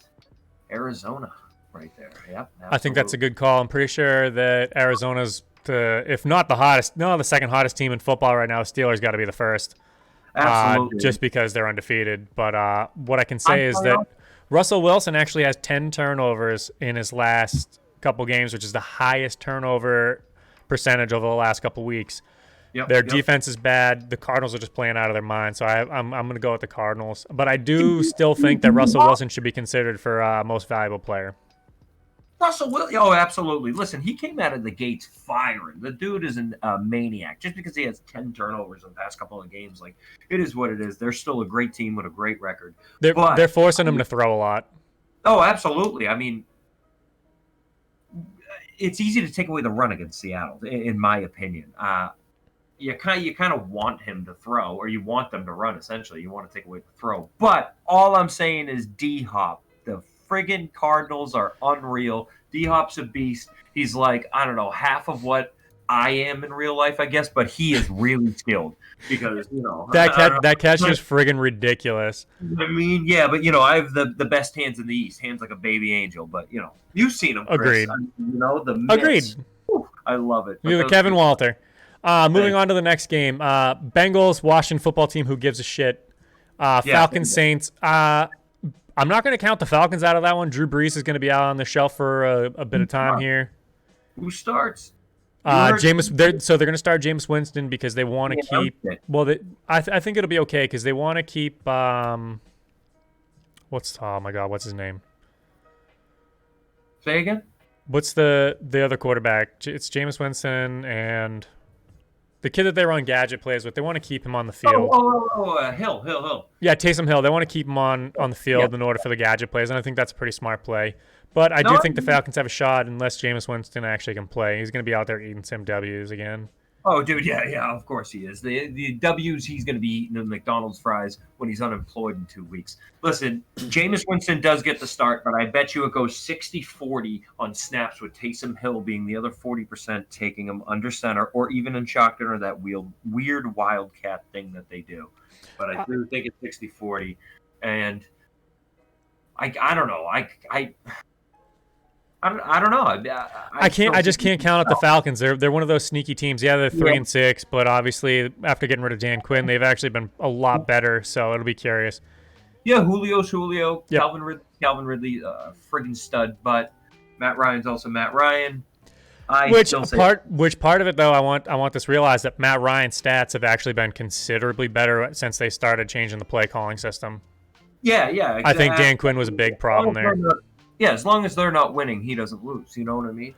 B: Arizona right there. Yep.
A: I think that's a good call. I'm pretty sure that Arizona's if not the hottest, no, the second hottest team in football right now. Steelers got to be the first.
B: Absolutely.
A: Just because they're undefeated. But what I can say is that Russell Wilson actually has 10 turnovers in his last couple games, which is the highest turnover percentage over the last couple weeks.
B: Yep,
A: Their
B: yep.
A: defense is bad. The Cardinals are just playing out of their mind. So I'm going to go with the Cardinals. But I do still think that Russell Wilson should be considered for most valuable player.
B: Russell Wilson. Oh, absolutely. Listen, he came out of the gates firing. The dude is a maniac. Just because he has 10 turnovers in the past couple of games, like, it is what it is. They're still a great team with a great record.
A: They're forcing him to throw a lot.
B: Oh, absolutely. I mean, it's easy to take away the run against Seattle, in my opinion. You kind of want him to throw, or you want them to run. Essentially, you want to take away the throw. But all I'm saying is D-Hop. The friggin' Cardinals are unreal. D-Hop's a beast. He's like, I don't know, half of what I am in real life, I guess, but he is really skilled because,
A: that catch is friggin' ridiculous.
B: I mean, yeah, but, I have the best hands in the East, hands like a baby angel, but, you've seen them, Chris.
A: Agreed.
B: I mean, the mitts.
A: Agreed.
B: Whew, I love it.
A: You're the Kevin Walter. Moving on to the next game. Bengals, Washington football team, who gives a shit. Falcons, Saints. I'm not going to count the Falcons out of that one. Drew Brees is going to be out on the shelf for a bit of time here.
B: Who starts?
A: Jameis. So they're going to start Jameis Winston because they want to keep.
B: Okay.
A: Well, I think it'll be okay because they want to keep. Oh my God, what's his name?
B: Say again.
A: What's the other quarterback? It's Jameis Winston and the kid that they run gadget plays with. They want to keep him on the field.
B: Hill.
A: Yeah, Taysom Hill. They want to keep him on the field in order for the gadget plays, and I think that's a pretty smart play. But I do think the Falcons have a shot unless Jameis Winston actually can play. He's going to be out there eating some W's again.
B: Oh, dude, yeah, of course he is. The W's, he's going to be eating the McDonald's fries when he's unemployed in 2 weeks. Listen, Jameis Winston does get the start, but I bet you it goes 60-40 on snaps with Taysom Hill being the other 40% taking him under center or even in shotgun or that weird wildcat thing that they do. But I do think it's 60-40. And I don't know. I don't know.
A: I just can't count out the Falcons. They're one of those sneaky teams. Yeah, they're 3-6, but obviously after getting rid of Dan Quinn, they've actually been a lot better. So it'll be curious.
B: Yeah, Julio.
A: Yep.
B: Calvin Ridley, friggin' stud. But Matt Ryan's also Matt Ryan.
A: Which part of it though, I want this realized that Matt Ryan's stats have actually been considerably better since they started changing the play calling system.
B: Yeah. Exactly.
A: I think Dan Quinn was a big problem there.
B: Yeah, as long as they're not winning, he doesn't lose. You know what I mean?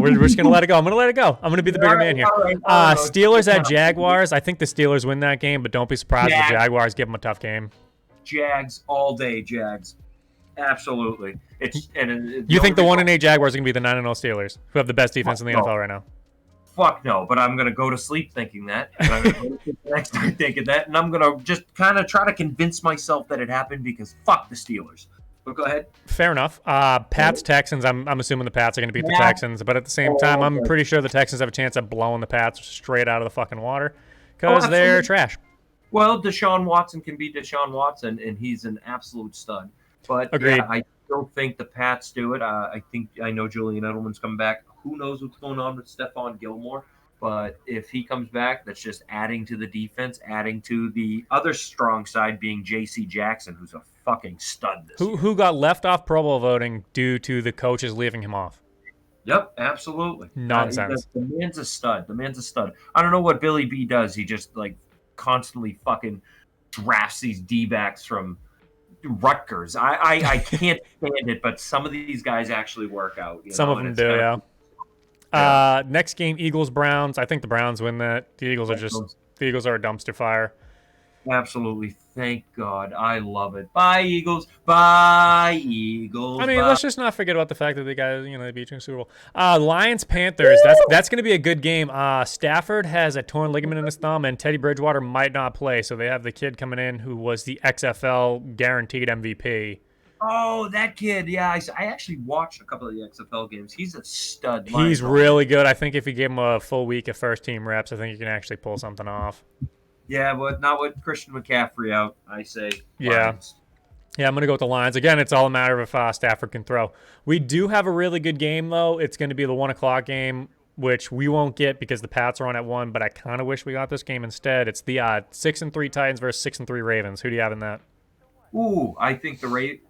A: We're just gonna let it go. I'm gonna let it go. I'm gonna be the bigger man here. Steelers at Jaguars. I think the Steelers win that game, but don't be surprised if the Jaguars give them a tough game.
B: Jags all day. Jags, absolutely.
A: You think the 1-8 Jaguars are gonna be the 9-0 Steelers, who have the best defense in the NFL right now?
B: Fuck no, but I'm gonna go to sleep thinking that, and I'm gonna go to the next time thinking that, and I'm gonna just kind of try to convince myself that it happened because fuck the Steelers. But go ahead.
A: Fair enough. Pats Texans. I'm assuming the Pats are gonna beat the Texans, but at the same time, I'm pretty sure the Texans have a chance of blowing the Pats straight out of the fucking water because they're trash.
B: Well, Deshaun Watson can be Deshaun Watson, and he's an absolute stud. But
A: agreed.
B: Yeah, I don't think the Pats do it. I know Julian Edelman's coming back. Who knows what's going on with Stephon Gilmore? But if he comes back, that's just adding to the defense, adding to the other strong side being J.C. Jackson, who's a fucking stud this year.
A: Who got left off Pro Bowl voting due to the coaches leaving him off?
B: Yep, absolutely.
A: Nonsense.
B: The man's a stud. I don't know what Billy B does. He just constantly fucking drafts these D-backs from Rutgers. I can't stand it, but some of these guys actually work out.
A: Some of them do, yeah. Next game, Eagles-Browns. I think the Browns win that. The Eagles are a dumpster fire.
B: Absolutely. Thank God. I love it. Bye, Eagles. Bye, Eagles.
A: I mean, let's just not forget about the fact that they beat you in Super Bowl. Lions-Panthers. That's going to be a good game. Stafford has a torn ligament in his thumb, and Teddy Bridgewater might not play, so they have the kid coming in who was the XFL guaranteed MVP.
B: Oh, that kid. Yeah, I actually watched a couple of the XFL games. He's a stud.
A: He's really good. I think if you give him a full week of first-team reps, I think he can actually pull something off.
B: Yeah, but not with Christian McCaffrey out, I say.
A: Lions. Yeah, I'm going to go with the Lions. Again, it's all a matter of if Stafford can throw. We do have a really good game, though. It's going to be the 1 o'clock game, which we won't get because the Pats are on at 1, but I kind of wish we got this game instead. It's the 6-3 Titans versus 6-3 Ravens. Who do you have in that?
B: Ooh, I think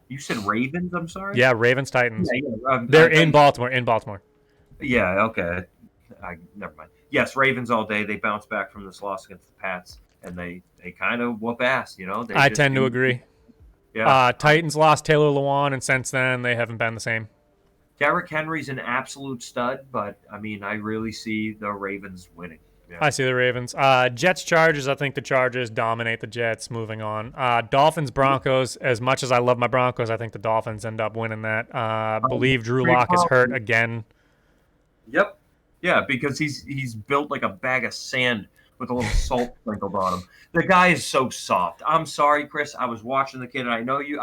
B: you said Ravens, I'm sorry?
A: Yeah, Ravens-Titans.
B: Yeah,
A: They're in Baltimore.
B: Yeah, okay. Never mind. Yes, Ravens all day. They bounce back from this loss against the Pats, and they kind of whoop ass,
A: I tend to agree.
B: Yeah.
A: Titans lost Taylor Lewan, and since then they haven't been the same.
B: Derrick Henry's an absolute stud, but, I mean, I really see the Ravens winning. Yeah.
A: I see the Ravens. Jets-Chargers, I think the Chargers dominate the Jets. Moving on. Dolphins-Broncos, as much as I love my Broncos, I think the Dolphins end up winning that. I believe Drew Lock is hurt again.
B: Yep. Yeah, because he's built like a bag of sand with a little salt sprinkled on him. The guy is so soft. I'm sorry, Chris. I was watching the kid, and I know you.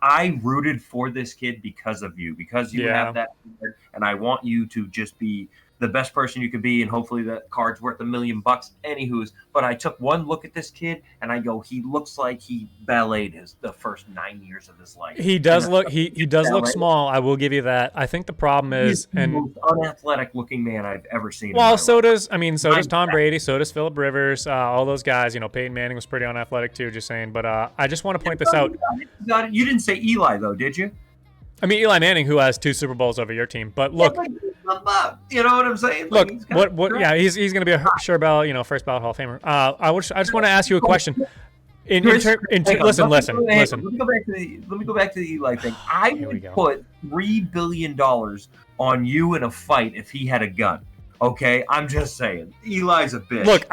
B: I rooted for this kid because of you, because you have that, and I want you to just be the best person you could be, and hopefully that card's worth $1 million. Anywho's, but I took one look at this kid, and I go, he looks like he balleted the first 9 years of his life.
A: He does look he does look small. I will give you that. I think the problem is,
B: the most unathletic looking man I've ever seen.
A: Well, so does Tom Brady, so does Phillip Rivers, all those guys. Peyton Manning was pretty unathletic too. Just saying, but I just want to point this out.
B: You didn't say Eli though, did you?
A: I mean Eli Manning, who has 2 Super Bowls over your team. But look,
B: you know what I'm saying?
A: Look, what? Yeah, he's going to be a sure ballot, first ballot Hall of Famer. I just want to ask you a question. Listen.
B: Let me go back to the Eli thing. I would put $3 billion on you in a fight if he had a gun. Okay, I'm just saying. Eli's a bitch.
A: Look,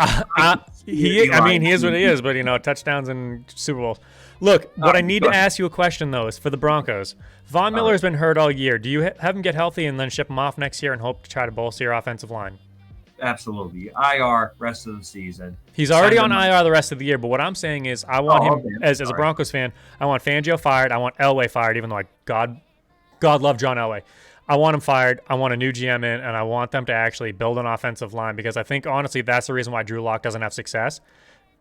A: he is what he is, but touchdowns and Super Bowls. Look, what I need to ask you a question though is for the Broncos. Von Miller's been hurt all year. Do you have him get healthy and then ship him off next year and hope to try to bolster your offensive line?
B: Absolutely. IR rest of the season.
A: He's already on IR the rest of the year, but what I'm saying is I want him as a Broncos fan. I want Fangio fired. I want Elway fired, even though God love John Elway. I want him fired. I want a new GM in, and I want them to actually build an offensive line because I think, honestly, that's the reason why Drew Lock doesn't have success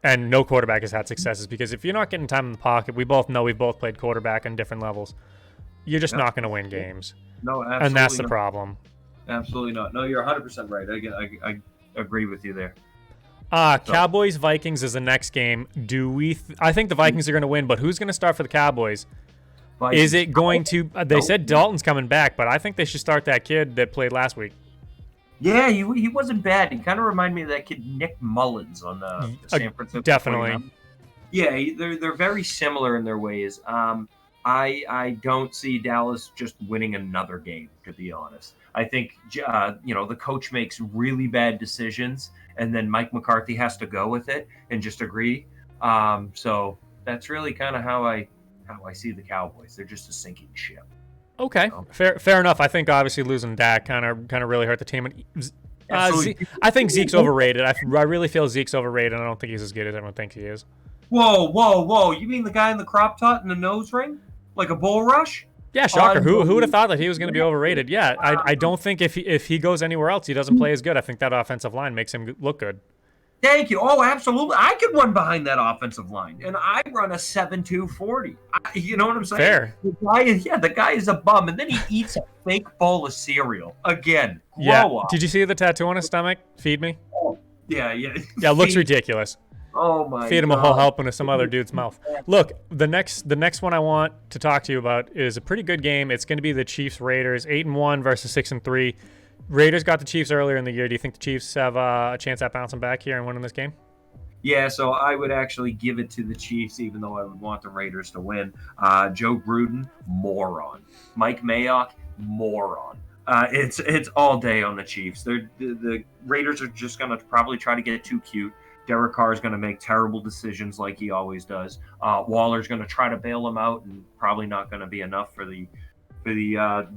A: and no quarterback has had success is because if you're not getting time in the pocket, we both know we've both played quarterback on different levels. You're just not going to win games.
B: No, absolutely.
A: And that's the problem.
B: Absolutely not. No, you're 100% right. I agree with you there.
A: Cowboys Vikings is the next game. I think the Vikings are going to win, but who's going to start for the Cowboys? Vikings. Is it going to? They said Dalton's coming back, but I think they should start that kid that played last week.
B: Yeah, he wasn't bad. He kind of reminded me of that kid Nick Mullins on the San Francisco.
A: Definitely.
B: Yeah, they're very similar in their ways. I don't see Dallas just winning another game, to be honest. I think the coach makes really bad decisions, and then Mike McCarthy has to go with it and just agree. So that's really kind of how I see the Cowboys. They're just a sinking ship.
A: Okay, fair enough. I think obviously losing Dak kind of really hurt the team. I think Zeke's overrated. I really feel Zeke's overrated. I don't think he's as good as everyone thinks he is.
B: Whoa! You mean the guy in the crop top and the nose ring, like a bull rush?
A: Yeah, shocker. Who would have thought that he was going to be overrated? Yeah, I don't think if he goes anywhere else, he doesn't play as good. I think that offensive line makes him look good.
B: Thank you. Oh, absolutely. I could run behind that offensive line, and I run a 7.2 40. You know what I'm saying?
A: Fair.
B: The guy is a bum, and then he eats a fake bowl of cereal. Again,
A: grow
B: up.
A: Did you see the tattoo on his stomach? Feed me?
B: Oh, yeah.
A: Yeah, it looks ridiculous.
B: Oh, my God.
A: Feed him a whole help into some other dude's mouth. Look, the next one I want to talk to you about is a pretty good game. It's going to be the Chiefs-Raiders, 8-1 versus 6-3. Raiders got the Chiefs earlier in the year. Do you think the Chiefs have a chance at bouncing back here and winning this game?
B: Yeah, so I would actually give it to the Chiefs, even though I would want the Raiders to win. Joe Gruden, moron. Mike Mayock, moron. It's all day on the Chiefs. The Raiders are just going to probably try to get too cute. Derek Carr is going to make terrible decisions like he always does. Waller's going to try to bail him out, and probably not going to be enough for the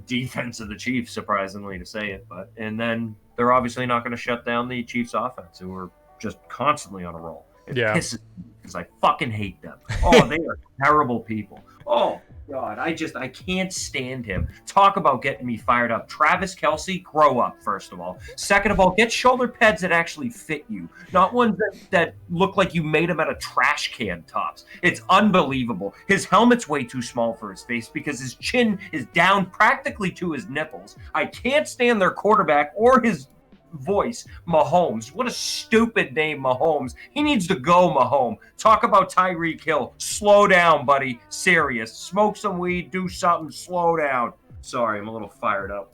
B: defense of the Chiefs, surprisingly to say it. And then they're obviously not going to shut down the Chiefs offense, who are just constantly on a roll. It pisses me because I fucking hate them. Oh, they are terrible people. Oh, God, I can't stand him. Talk about getting me fired up. Travis Kelce, grow up, first of all. Second of all, get shoulder pads that actually fit you, not ones that look like you made them out of trash can tops. It's unbelievable. His helmet's way too small for his face because his chin is down practically to his nipples. I can't stand their quarterback or his voice, Mahomes. What a stupid name, Mahomes. He needs to go, Mahomes. Talk about Tyreek Hill. Slow down, buddy. Serious. Smoke some weed. Do something. Slow down. Sorry, I'm a little fired up.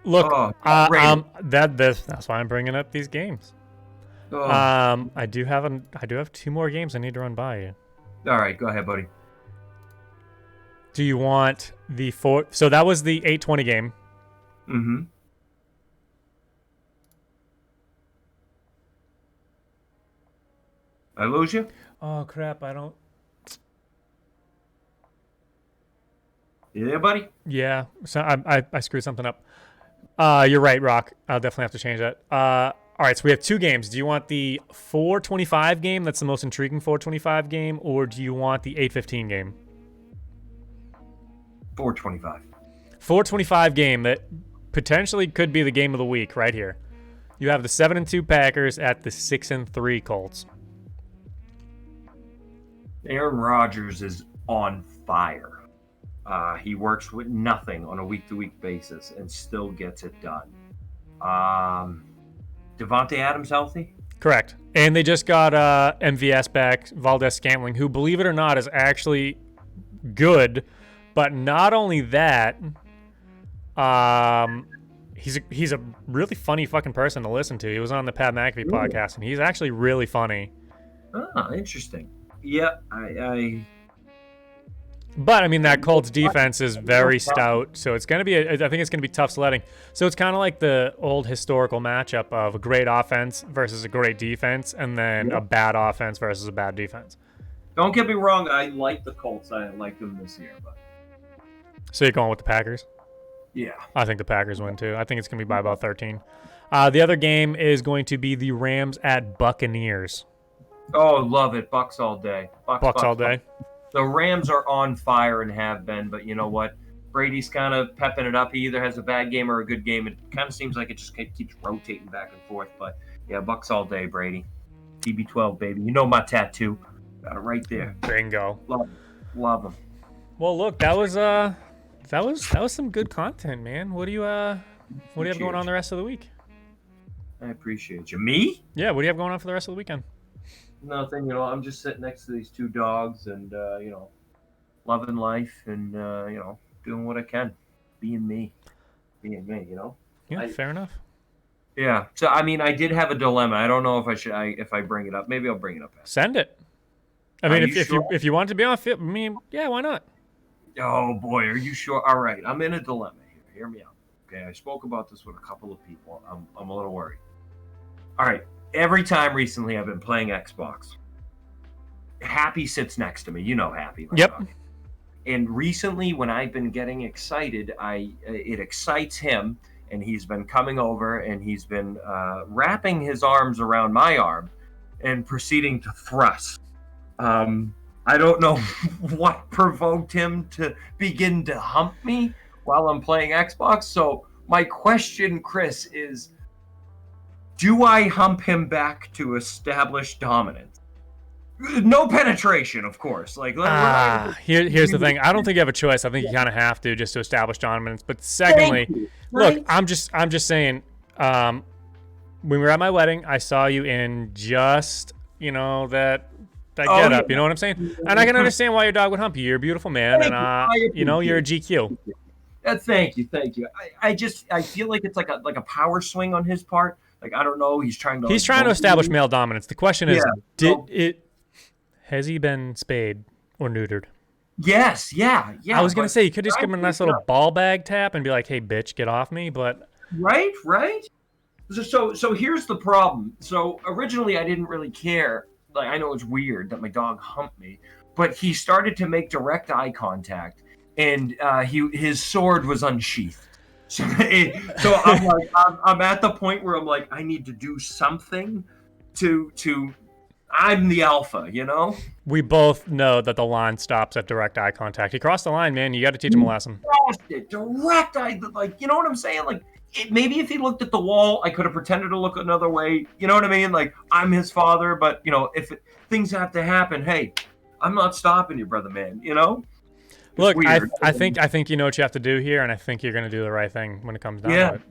A: Look, that's why I'm bringing up these games. I do have 2 more games I need to run by you.
B: All right, go ahead, buddy.
A: Do you want the 4? So that was the 8:20 game.
B: Mm-hmm. I lose you?
A: Oh, crap. I don't.
B: You there, buddy?
A: Yeah. So I screwed something up. You're right, Rock. I'll definitely have to change that. All right. So we have 2 games. Do you want the 4:25 game? That's the most intriguing 4:25 game. Or do you want the 8:15 game?
B: 4:25.
A: 4:25 game that potentially could be the game of the week right here. You have the 7-2 Packers at the 6-3 Colts.
B: Aaron Rodgers is on fire. He works with nothing on a week-to-week basis and still gets it done. Devontae Adams healthy?
A: Correct. And they just got MVS back, Valdez-Scantling, who, believe it or not, is actually good. But not only that, he's a really funny fucking person to listen to. He was on the Pat McAfee podcast, and he's actually really funny.
B: Ah, interesting. Yeah,
A: But I mean, that Colts defense is very stout, so it's gonna be. I think it's gonna be tough sledding. So it's kind of like the old historical matchup of a great offense versus a great defense, and then a bad offense versus a bad defense.
B: Don't get me wrong. I like the Colts. I like them this year, but
A: So you're going with the Packers?
B: yeah,
A: I think the Packers win too. I think it's gonna be by about 13. The other game is going to be the Rams at Buccaneers.
B: oh, love it. Bucks all day.
A: Bucks all day.
B: The Rams are on fire and have been, but you know what? Brady's kind of pepping it up. He either has a bad game or a good game. It kind of seems like it just keeps rotating back and forth. But yeah, Bucks all day, Brady. TB12, baby. You know my tattoo. Got it right there.
A: Bingo.
B: Love him.
A: Well, look, that was some good content, man. What do you have going on the rest of the week?
B: I appreciate you. Me?
A: Yeah, what do you have going on for the rest of the weekend?
B: Nothing. You know, I'm just sitting next to these two dogs and loving life and doing what I can, being me.
A: Yeah, fair enough.
B: Yeah. So I mean, I did have a dilemma. I don't know if I bring it up. Maybe I'll bring it up.
A: Send it. I mean,
B: sure?
A: if you want it to be on fit, I mean, yeah, why not?
B: Oh boy, are you sure? All right, I'm in a dilemma here. Hear me out. Okay, I spoke about this with a couple of people. I'm a little worried. All right, every time recently I've been playing Xbox, Happy sits next to me. You know Happy.
A: Yep.
B: And recently, when I've been getting excited, it excites him, and he's been coming over and he's been wrapping his arms around my arm and proceeding to thrust. I don't know what provoked him to begin to hump me while I'm playing Xbox. So my question, Chris, is do I hump him back to establish dominance? No penetration, of course.
A: Here's the thing. I don't think you have a choice. I think you kind of have to just to establish dominance. But secondly, look, I'm just saying, when we were at my wedding, I saw you in just, that get up. You know what I'm saying? And I can understand why your dog would hump you. You're a beautiful man, you're a GQ.
B: Thank you. I feel like it's like a power swing on his part. Like, I don't know. He's trying to
A: establish male dominance. The question is, has he been spayed or neutered?
B: Yes. Yeah.
A: I was gonna say you could just give him a nice little ball bag tap and be like, "Hey, bitch, get off me." But
B: right. So here's the problem. So originally I didn't really care. Like, I know it's weird that my dog humped me, but he started to make direct eye contact, and his sword was unsheathed. So I'm like, I'm at the point where I'm like, I need to do something to. I'm the alpha,
A: We both know that the line stops at direct eye contact. He crossed the line, man. You got to teach him a lesson.
B: Direct eye, you know what I'm saying? Like, maybe if he looked at the wall, I could have pretended to look another way. You know what I mean? Like, I'm his father, but if things have to happen, hey, I'm not stopping you, brother man.
A: Look, I think you know what you have to do here, and I think you're going to do the right thing when it comes down to it.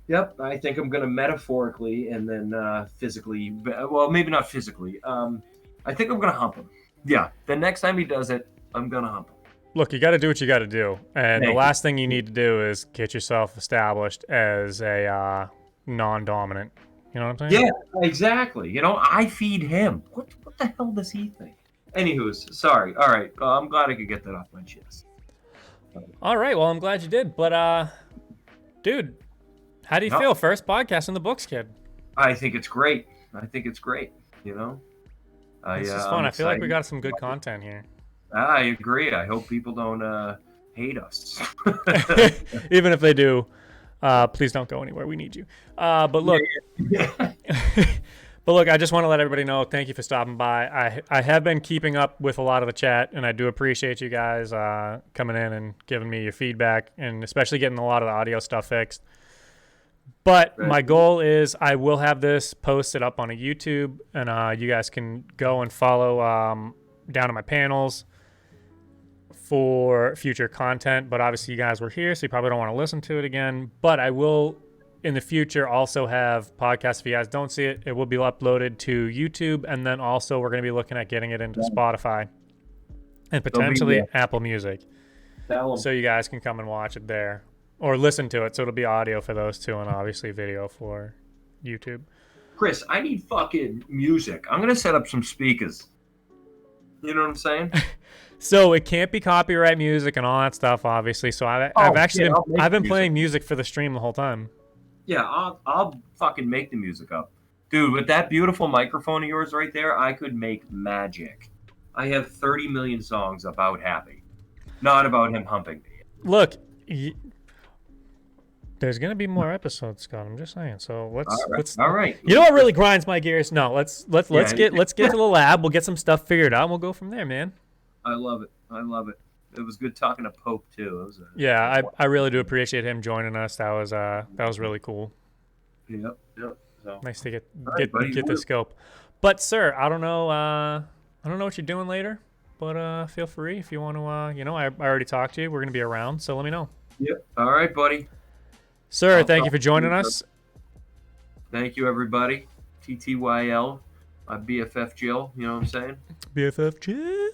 B: Yep, I think I'm going to metaphorically and then physically, well, maybe not physically. I think I'm going to hump him. Yeah, the next time he does it, I'm going to hump him.
A: Look, you got to do what you got to do. And the last thing you need to do is get yourself established as a non-dominant. You know what I'm saying?
B: Yeah, exactly. I feed him. What the hell does he think? Anywho's, sorry. All right, I'm glad I could get that off my chest.
A: All right, well, I'm glad you did. But, dude, how do you feel? First podcast in the books, kid.
B: I think it's great. This is
A: fun. I feel like we got some good content here.
B: I agree. I hope people don't hate us.
A: Even if they do, please don't go anywhere. We need you. But look, I just want to let everybody know, thank you for stopping by. I have been keeping up with a lot of the chat, and I do appreciate you guys coming in and giving me your feedback, and especially getting a lot of the audio stuff fixed. But
B: Right.
A: my goal is I will have this posted up on a YouTube, and you guys can go and follow down to my panels for future content. But obviously you guys were here, so you probably don't want to listen to it again. But I will, in the future, also have podcasts. If you guys don't see it, it will be uploaded to YouTube. And then also we're going to be looking at getting it into Spotify and potentially Apple Music. So you guys can come and watch it there. Or listen to it, so it'll be audio for those two, and obviously video for YouTube.
B: Chris, I need fucking music. I'm gonna set up some speakers. You know what I'm saying?
A: So it can't be copyright music and all that stuff, obviously. So I've been playing music for the stream the whole time.
B: Yeah, I'll fucking make the music up, dude. With that beautiful microphone of yours right there, I could make magic. I have 30 million songs about Happy, not about him humping me.
A: Look. There's gonna be more episodes, Scott. I'm just saying. So let's.
B: All right.
A: You know what really grinds my gears? No, let's get to the lab. We'll get some stuff figured out, and we'll go from there, man.
B: I love it. It was good talking to Pope too.
A: Yeah, I really do appreciate him joining us. That was really cool.
B: Yep. So.
A: Nice to get the scope. But sir, I don't know what you're doing later, but feel free if you want to. I already talked to you. We're gonna be around, so let me know.
B: Yep. All right, buddy.
A: Sir, thank you for joining us.
B: Thank you, everybody. TTYL, my BFF Jill, you know what I'm saying?
A: BFF Jill.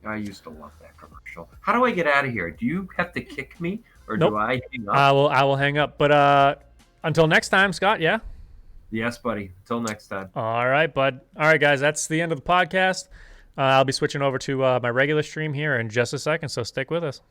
B: I used to love that commercial. How do I get out of here? Do you have to kick me, or
A: Nope.
B: do I hang up?
A: I will hang up. But until next time, Scott, yeah?
B: Yes, buddy. Until next time.
A: All right, bud. All right, guys, that's the end of the podcast. I'll be switching over to my regular stream here in just a second, so stick with us.